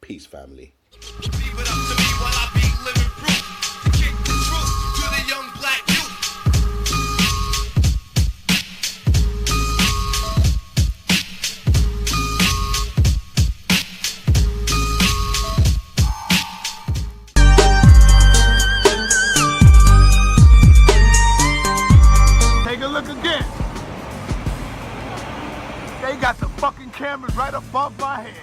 Peace, family. Leave it up to me while I be living proof. Kick the truth to the young black youth. Take a look again. They got the fucking cameras right above my head.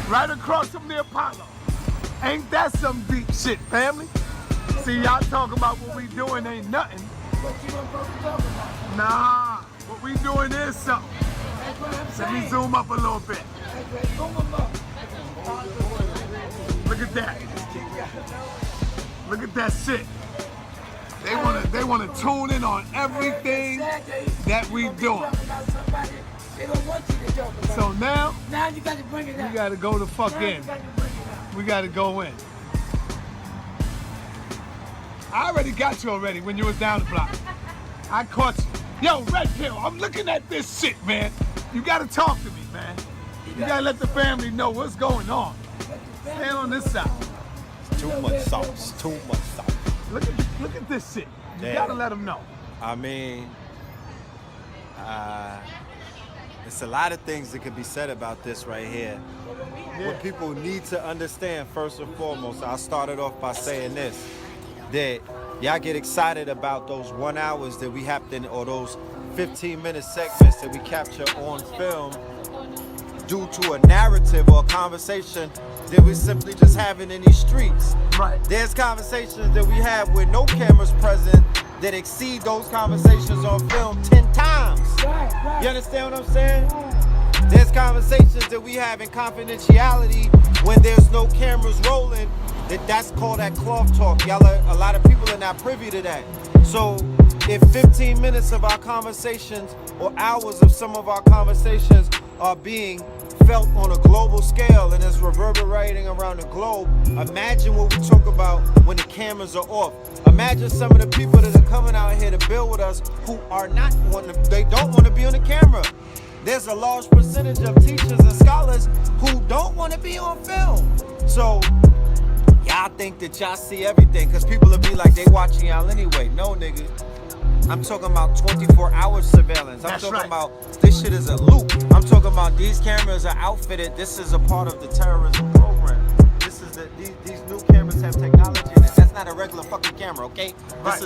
Right across from the Apollo. Ain't that some deep shit, family? See, y'all talking about what we doing ain't nothing. What you want to talk about? Nah, what we doing is something. That's what I'm Let saying. me zoom up a little bit. That's right. Zoom them up. Look at that. Look at that shit. They wanna tune in on everything that we doing. They don't want you to talk about So it. now, Now you got to bring it up. we gotta go the fuck Now in. you got to bring it up. We gotta go in. I already got you already when you was down the block. I caught you. Yo, Redpill, I'm looking at this shit, man. You gotta talk to me, man. You gotta let the family know what's going on. Stand on this side. Too much sauce. Too much sauce. Look at this shit. You Yeah. gotta let them know. I mean, it's a lot of things that could be said about this right here. What people need to understand, first and foremost, I started off by saying this, that y'all get excited about those 1 hours that we have to, or those 15-minute segments that we capture on film due to a narrative or a conversation that we're simply just having in these streets. Right. There's conversations that we have with no cameras present that exceed those conversations on film 10 times. Right. You understand what I'm saying? There's conversations that we have in confidentiality when there's no cameras rolling. That's called that cloth talk. Y'all, a lot of people are not privy to that. So if 15 minutes of our conversations or hours of some of our conversations are being felt on a global scale and it's reverberating around the globe, imagine what we talk about when the cameras are off. Imagine some of the people that are coming out here to build with us who are not they don't want to be on the camera. There's a large percentage of teachers and scholars who don't want to be on film. So y'all think that y'all see everything because people will be like, they watching y'all anyway. No, nigga. I'm talking about 24-hour surveillance. I'm talking about this shit is a loop. I'm talking about these cameras are outfitted. This is a part of the terrorism program. These new cameras have technology in it. That's not a regular fucking camera, okay? Right.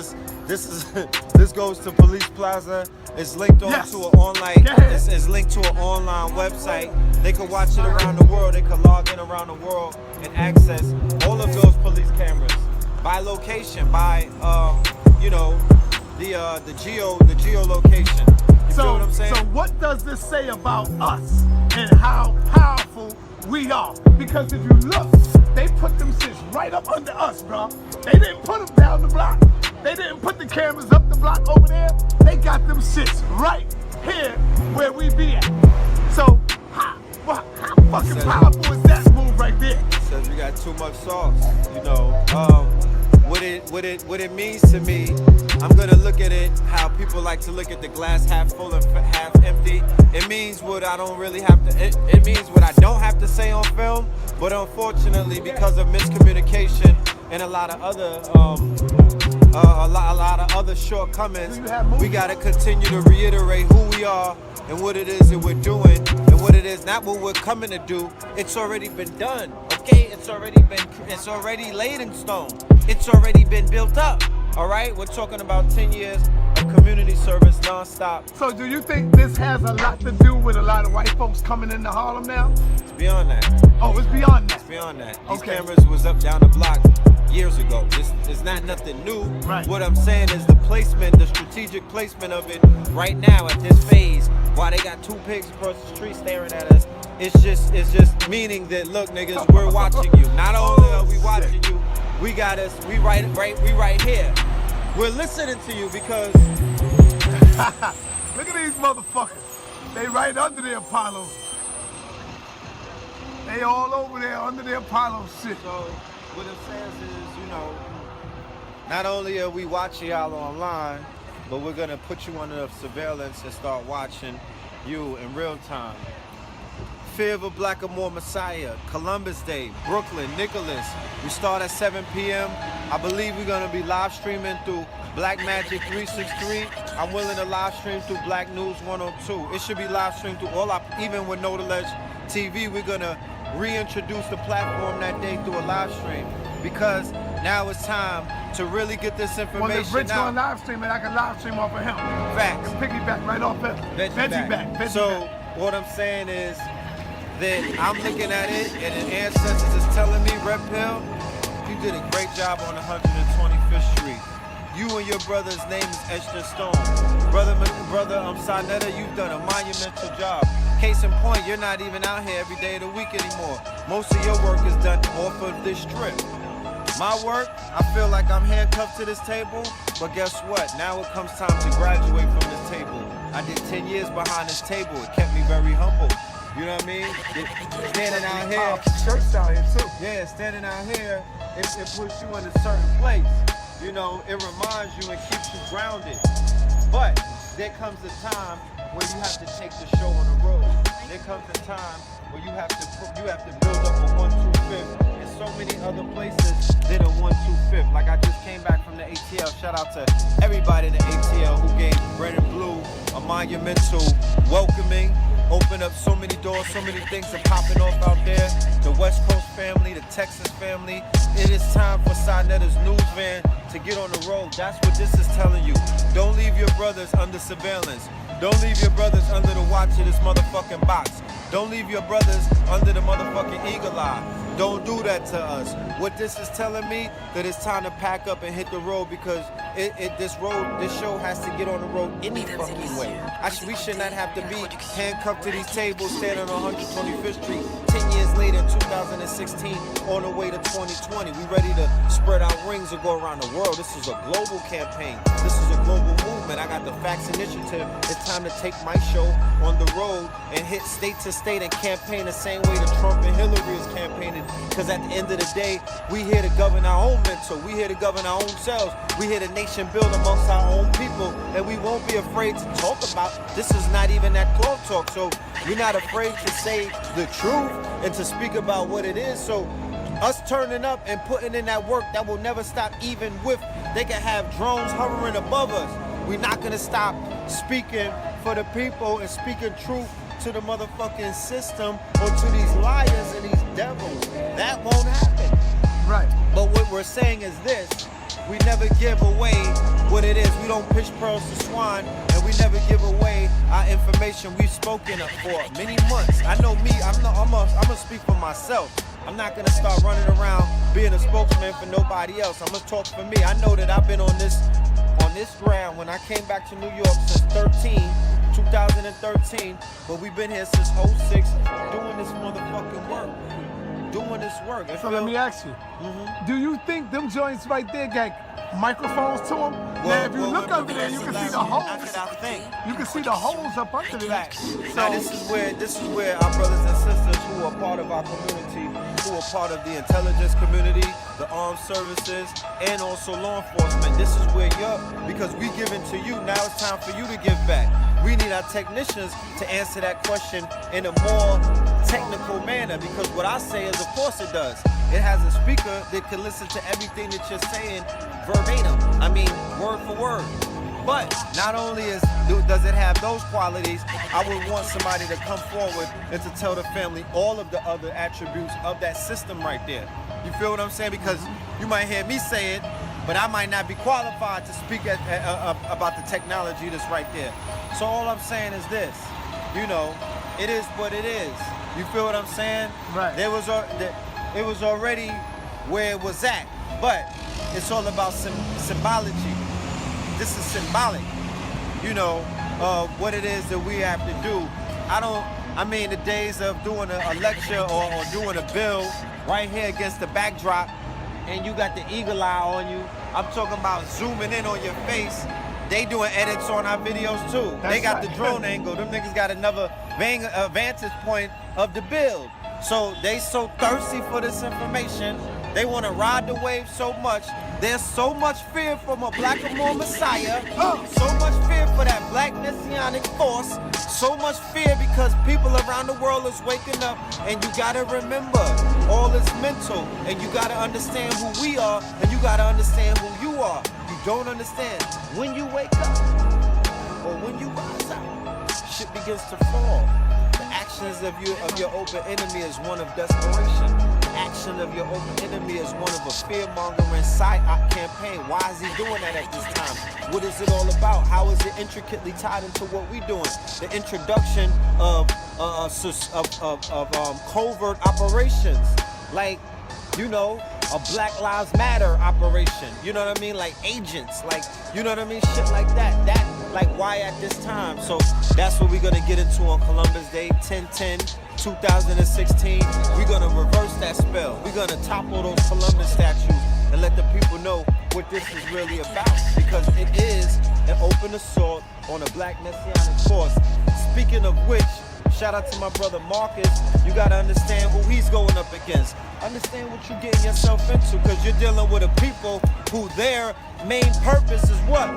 This goes to Police Plaza. It's linked on to an online. It's linked to an online website. They can watch it around the world. They can log in around the world and access all of those police cameras by location, by the geolocation. You feel what I'm saying? So what does this say about us and how powerful we are? Because if you look, they put them shits right up under us, bro. They didn't put them down the block. They didn't put the cameras up the block over there. They got them shits right here where we be at. So how fucking powerful is that move right there? Says we got too much sauce, you know. What it means to me, I'm gonna look at it how people like to look at the glass half full and half empty. It means what I don't really have to. It means what I don't have to say on film. But unfortunately, because of miscommunication and a lot of other a lot of other shortcomings, we gotta continue to reiterate who we are and what it is that we're doing and what it is, not what we're coming to do. It's already been done, okay? It's already laid in stone. It's already been built up, all right? We're talking about 10 years of community service nonstop. So do you think this has a lot to do with a lot of white folks coming into Harlem now? It's beyond that. Oh, it's beyond that. It's beyond that. These cameras was up down the block years ago. This is not nothing new. Right. What I'm saying is the placement, the strategic placement of it right now at this phase, while they got two pigs across the street staring at us, it's just meaning that, look, niggas, we're watching you. Not only are we watching you, we right here. We're listening to you because look at these motherfuckers. They right under the Apollo. They all over there under the Apollo shit. So what it says is, you know, not only are we watching y'all online, but we're gonna put you under surveillance and start watching you in real time. Fear of a Black or More Messiah, Columbus Day, Brooklyn, Nicholas. We start at 7 p.m. I believe we're gonna be live streaming through Black Magic 363. I'm willing to live stream through Black News 102. It should be live streamed through all our, even with NETER TV, we're gonna reintroduce the platform that day through a live stream, because now it's time to really get this information Well, if Rich out. gonna live stream it, I can live stream off of him. Facts. And piggyback right off him. Veggie back. So what I'm saying is that I'm looking at it, and an ancestors is telling me, Redpill, you did a great job on 125th Street. You and your brother's name is etched in stone. Brother, Netta, you've done a monumental job. Case in point, you're not even out here every day of the week anymore. Most of your work is done off of this strip. My work, I feel like I'm handcuffed to this table, but guess what? Now it comes time to graduate from this table. I did 10 years behind this table. It kept me very humble. You know what I mean? Standing out here. Church out here too. Yeah, standing out here, it puts you in a certain place. You know, it reminds you and keeps you grounded. But there comes a time where you have to take the show on the road. There comes a time where you have to build up a 125th and so many other places than a 125th. Like I just came back from the ATL. Shout out to everybody in the ATL who gave Red and Blue a monumental welcoming. Open up so many doors, so many things are popping off out there. The West Coast family, the Texas family. It is time for NETER's news van to get on the road. That's what this is telling you. Don't leave your brothers under surveillance. Don't leave your brothers under the watch of this motherfucking box. Don't leave your brothers under the motherfucking eagle eye. Don't do that to us. What this is telling me, that it's time to pack up and hit the road, because this show has to get on the road any fucking way. We should not have to be handcuffed to these tables standing on 125th Street 10 years later in 2016 on the way to 2020. We ready to spread our rings and go around the world. This is a global campaign. This is a global movement. I got the Facts Initiative. It's time to take my show on the road and hit state to state and campaign the same way that Trump and Hillary is campaigning. Because at the end of the day, we here to govern our own mental. We here to govern our own selves. We here to nation build amongst our own people. And we won't be afraid to talk about. This is not even that cloth talk. So we're not afraid to say the truth and to speak about what it is. So us turning up and putting in that work, that will never stop, even with they can have drones hovering above us. We're not going to stop speaking for the people and speaking truth to the motherfucking system or to these liars and these devils. That won't happen. Right. But what we're saying is this: we never give away what it is. We don't pitch pearls to swine, and we never give away our information we've spoken up for many months. I know me, I'm gonna speak for myself. I'm not gonna start running around being a spokesman for nobody else. I'm gonna talk for me. I know that I've been on this ground when I came back to New York since 2013, but we've been here since 06 doing this motherfucking work. Doing this work. So let me ask you, do you think them joints right there got microphones to them? Now, if you look under there, you can see the holes. You can see the holes up under there. Now this is where our brothers and sisters who are part of our community, who are part of the intelligence community, the armed services, and also law enforcement. This is where because we giving to you, now it's time for you to give back. We need our technicians to answer that question in a more technical manner, because what I say is, of course it does. It has a speaker that can listen to everything that you're saying verbatim. I mean, word for word. But not only does it have those qualities, I would want somebody to come forward and to tell the family all of the other attributes of that system right there. You feel what I'm saying? Because you might hear me say it, but I might not be qualified to speak about the technology that's right there. So all I'm saying is this, it is what it is. You feel what I'm saying? Right. It was already where it was at, but it's all about symbology. This is symbolic, what it is that we have to do. The days of doing a lecture or doing a bill right here against the backdrop, and you got the eagle eye on you. I'm talking about zooming in on your face. They doing edits on our videos too. They got the drone angle. Them niggas got another vantage point of the build. So they so thirsty for this information. They want to ride the wave so much. There's so much fear from a Black or More Messiah. So much fear for that black messianic force. So much fear because people around the world is waking up, and you gotta remember, all is mental, and you gotta understand who we are, and you gotta understand who you are. You don't understand. When you wake up, or when you rise up, shit begins to fall. The actions of your open enemy is one of desperation. The action of your open enemy is one of a fear-mongering psyop campaign. Why is he doing that at this time? What is it all about? How is it intricately tied into what we're doing? The introduction of covert operations, like, you know, a Black Lives Matter operation. You know what I mean? Like agents, like, you know what I mean? Shit like that. Like, why at this time? So that's what we're gonna get into on Columbus Day, 10/10/2016. We're gonna reverse that spell. We're gonna topple those Columbus statues and let the people know what this is really about, because it is an open assault on a black messianic force. Speaking of which, shout out to my brother Marcus. You gotta understand who he's going up against. Understand what you're getting yourself into, because you're dealing with a people who their main purpose is what?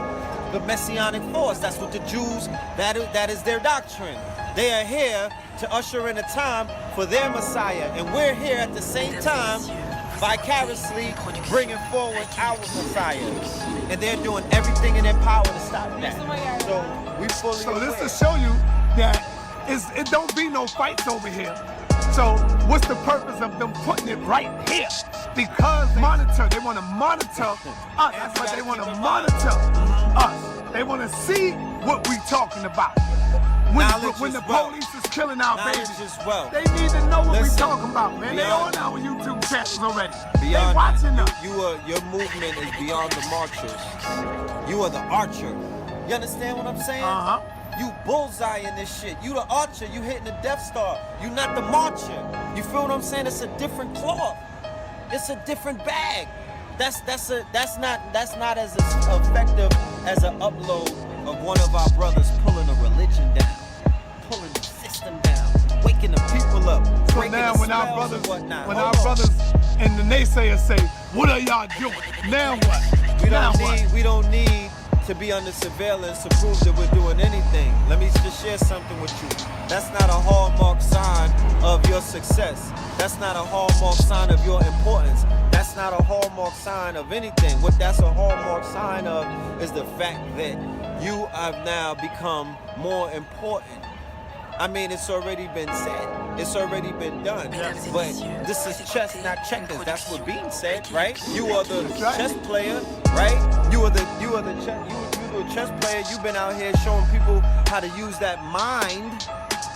The messianic force. That's what the Jews, that is their doctrine. They are here to usher in a time for their Messiah, and we're here at the same time vicariously bringing forward our Messiah, and they're doing everything in their power to stop that. So we fully So this aware. to show you that it don't be no fights over here. So what's the purpose of them putting it right here? Because they want to monitor us. That's what they want to monitor us. They want to see what we talking about. When the police is killing our babies, they need to know what we talking about, man. They on our YouTube channels already. They watching us. Your movement is beyond the marchers. You are the archer. You understand what I'm saying? Uh-huh. You bullseye in this shit. You the archer. You hitting the Death Star. You not the marcher. You feel what I'm saying? It's a different cloth. It's a different bag. That's not as effective as an upload of one of our brothers pulling a religion down, pulling the system down, waking the people up. So now when our brothers and the naysayers say, "What are y'all doing?" Now what? We don't need to be under surveillance to prove that we're doing anything. Let me just share something with you. That's not a hallmark sign of your success. That's not a hallmark sign of your importance. That's not a hallmark sign of anything. What that's a hallmark sign of is the fact that you have now become more important. I mean, it's already been said. It's already been done. But this is chess, not checkers. That's what Bean said, right? You are the chess player, right? You are the chess player. You've been out here showing people how to use that mind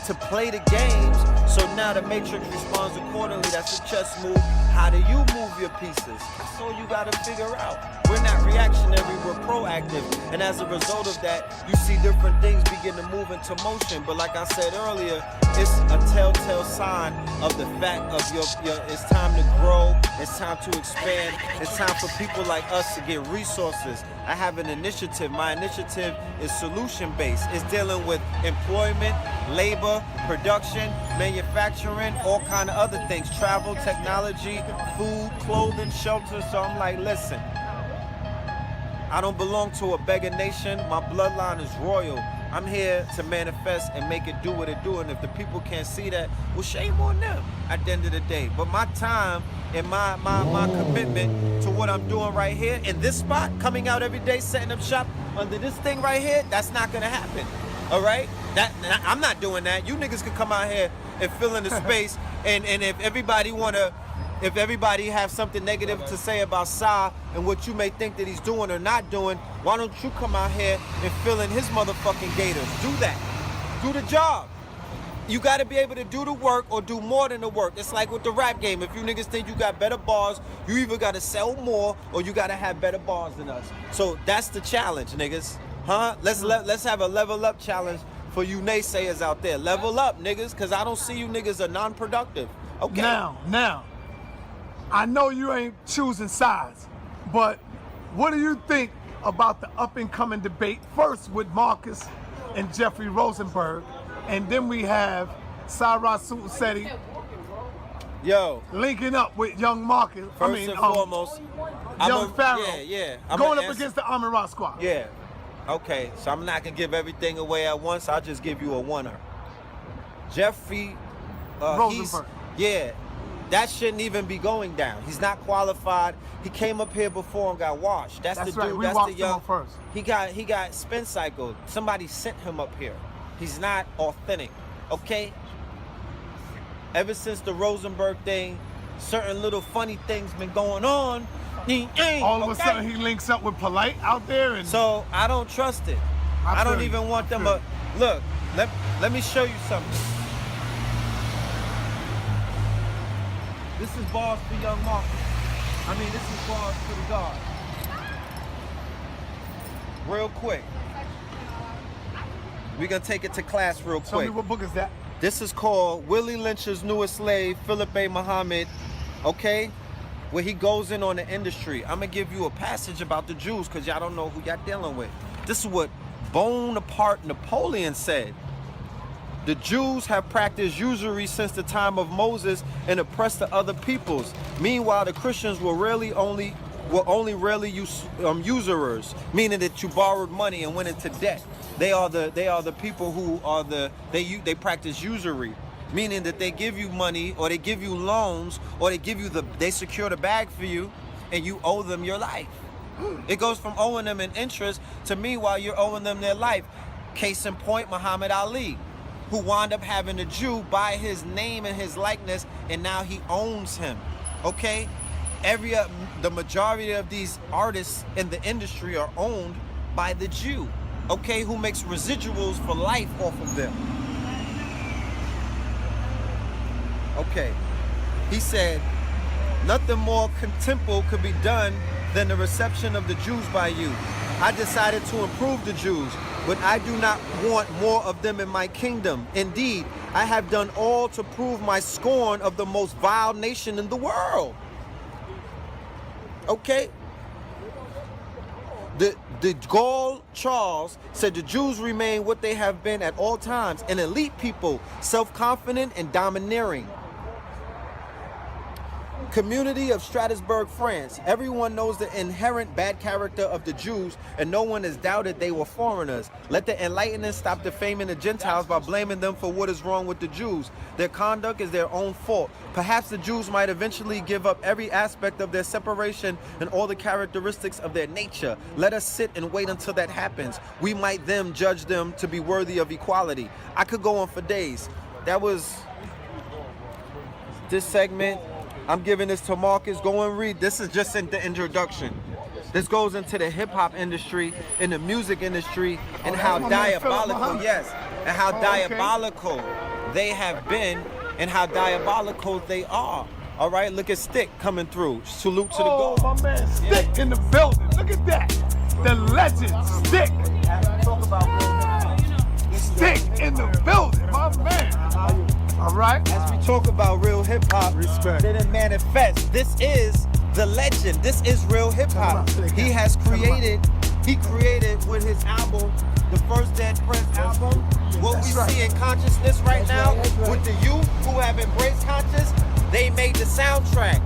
to play the games. So now the Matrix responds accordingly. That's a chess move. How do you move your pieces? That's all you gotta figure out. We're not reactionary, we're proactive. And as a result of that, you see different things begin to move into motion. But like I said earlier, it's a telltale sign of the fact of your it's time to grow, it's time to expand, it's time for people like us to get resources. I have an initiative. My initiative is solution-based. It's dealing with employment, labor, production, manufacturing, all kind of other things, travel, technology, food, clothing, shelter. So I'm like, listen, I don't belong to a beggar nation. My bloodline is royal. I'm here to manifest and make it do what it do. And if the people can't see that, well, shame on them at the end of the day. But my time and my commitment to what I'm doing right here in this spot, coming out every day, setting up shop under this thing right here, that's not gonna happen. All right? I'm not doing that. You niggas can come out here and fill in the space. And if everybody have something negative to say about Sa and what you may think that he's doing or not doing, why don't you come out here and fill in his motherfucking gators? Do that. Do the job. You got to be able to do the work or do more than the work. It's like with the rap game. If you niggas think you got better bars, you either got to sell more or you got to have better bars than us. So that's the challenge, niggas. Huh? Let's have a level up challenge for you naysayers out there. Level up, niggas, because I don't see you niggas are non-productive. Okay. Now, I know you ain't choosing sides, but what do you think about the up-and-coming debate, first with Marcus and Jeffrey Rosenberg, and then we have Cyrus Susetti linking up with young Marcus, First and foremost, young Pharaoh, yeah. going up against the Amin-Ra squad. Yeah. Okay, so I'm not gonna give everything away at once. I'll just give you a oneer. Jeffrey Rosenberg. That shouldn't even be going down. He's not qualified. He came up here before and got washed. That's the right. dude. We That's watched the him young. on first. He got spin cycled. Somebody sent him up here. He's not authentic. Okay. Ever since the Rosenberg thing, certain little funny things been going on. All of a sudden, he links up with Polite out there, and So I don't trust it. I don't feel even you. want I them feel to look. Let me show you something. This is bars for young Marcus. I mean, this is bars for the God. Real quick. We're gonna take it to class real Tell me quick. what book is that? This is called Willie Lynch's newest slave, Philip A. Muhammad, okay? Where he goes in on the industry. I'm gonna give you a passage about the Jews because y'all don't know who y'all dealing with. This is what Bonaparte Napoleon said. The Jews have practiced usury since the time of Moses and oppressed the other peoples. Meanwhile, the Christians were only rarely usurers, meaning that you borrowed money and went into debt. They are the people who are they practice usury, meaning that they give you money or they give you loans or they secure the bag for you and you owe them your life. It goes from owing them an interest to meanwhile you're owing them their life. Case in point, Muhammad Ali, who wound up having a Jew buy his name and his likeness, and now he owns him. Okay, the majority of these artists in the industry are owned by the Jew. Okay, who makes residuals for life off of them. Okay, he said, nothing more contemptible could be done than the reception of the Jews by you. I decided to improve the Jews, but I do not want more of them in my kingdom. Indeed, I have done all to prove my scorn of the most vile nation in the world. Okay? The Gaul Charles said the Jews remain what they have been at all times, an elite people, self-confident and domineering. Community of Strasbourg, France. Everyone knows the inherent bad character of the Jews, and no one has doubted they were foreigners. Let the enlighteners stop defaming the Gentiles by blaming them for what is wrong with the Jews. Their conduct is their own fault. Perhaps the Jews might eventually give up every aspect of their separation and all the characteristics of their nature. Let us sit and wait until that happens. We might then judge them to be worthy of equality. I could go on for days. That was this segment. I'm giving this to Marcus. Go and read. This is just in the introduction. This goes into the hip-hop industry, in the music industry, and how diabolical, and how diabolical they have been and how diabolical they are. All right, look at Stick coming through. Salute to the Oh, goal. my man, Stick in the building. Look at that. The legend, Stick. Talk about Stick in the building, my man. All right. as we talk about real hip-hop, Respect. then it manifests. This is the legend. This is real hip-hop. He has created, with his album, the first Dead Prince album, what we see in consciousness right now with the youth who have embraced conscious, they made the soundtrack.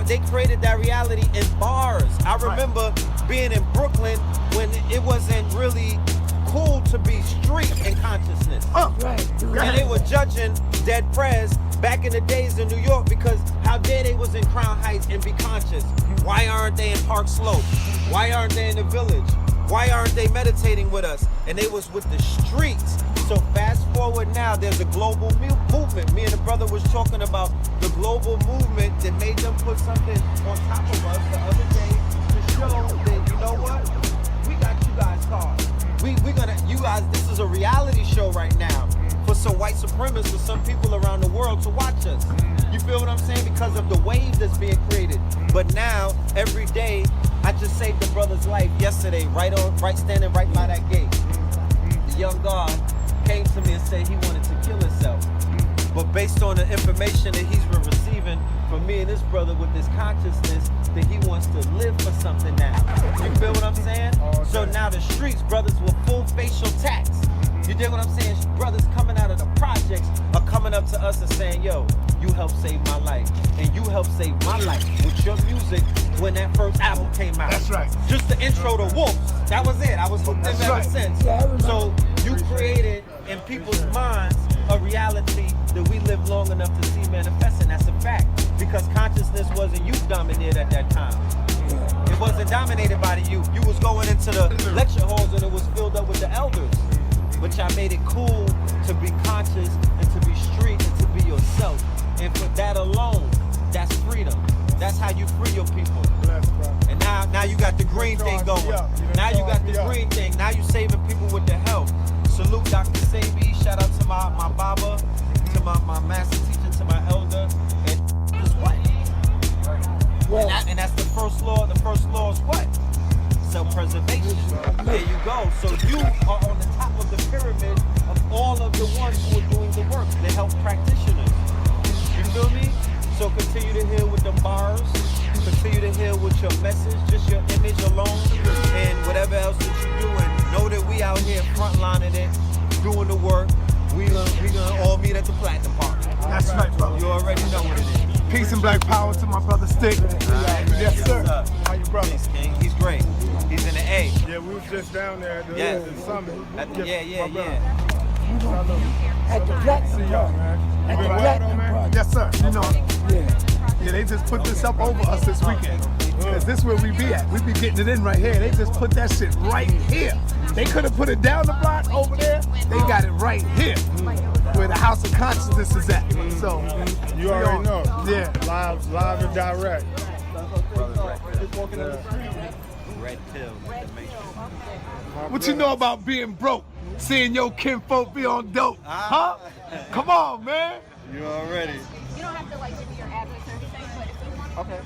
They created that reality in bars. I remember being in Brooklyn when it wasn't really cool to be street in consciousness. And they were judging Dead Prez back in the days in New York because how dare they was in Crown Heights and be conscious? Why aren't they in Park Slope? Why aren't they in the Village? Why aren't they meditating with us? And they was with the streets. So fast forward now, there's a global movement. Me and the brother was talking about the global movement that made them put something on top of us the other day to show that, you know what? We got you guys caught. We're gonna, you guys, this is a reality show right now for some white supremacists, for some people around the world to watch us. You feel what I'm saying? Because of the wave that's being created. But now, every day, I just saved the brother's life yesterday, standing right by that gate. The young God came to me and said he wanted to kill himself. But based on the information that he's been receiving from me and this brother with this consciousness, that he wants to live for something now. You feel what I'm saying? So now the streets, brothers with full facial tats. You dig what I'm saying? Brothers coming out of the projects are coming up to us and saying, yo, you helped save my life. And you helped save my life with your music when that first album came out. That's right. Just the intro to Wolves. That was it. I was hooked in That's ever right. since. Yeah, I remember. So you created in people's minds a reality that we live long enough to see manifest, and that's a fact. Because consciousness wasn't youth dominated at that time. It wasn't dominated by the youth. You was going into the lecture halls and it was filled up with the elders. But y'all made it cool to be conscious and to be street and to be yourself. And for that alone, that's freedom. That's how you free your people. And now you got the green thing going. Now you got the green thing. Now you saving people with the health. Salute Dr. Sabi. Shout out to my Baba, to my master teacher, to my elder. And is what? Well, And that's the first law. The first law is what? Self-preservation. There you go. So you are on the top of the pyramid of all of the ones who are doing the work, the health practitioners. You feel me? So continue to heal with the bars. Continue to heal with your message, just your image alone, and whatever else that you're doing. Know that we out here frontlining it, doing the work. We gonna all meet at the Platinum Park. That's right, brother. You already know what it is. Peace and black power to my brother Stick. Yes, sir. What's up? How you, brother? Peace, King. He's great. He's in the A. Yeah, we was just down there at the, Yeah. the summit. Yeah. at the Platinum See y'all, Park. man. At You the been well, Platinum man? Park. Yes, sir. You know, Yeah. yeah, they just put this up over us this weekend. Because this is where we be at. We be getting it in right here. They just put that shit right here. They could have put it down the block over there. They got it right here. Where the House of Consciousness is at. So, You we already on- know. Yeah. Live and direct. Red pill. What you know about being broke? Seeing your kinfolk be on dope. Huh? Come on, man. You already. You don't have to like give me your address or anything, but if you want Okay.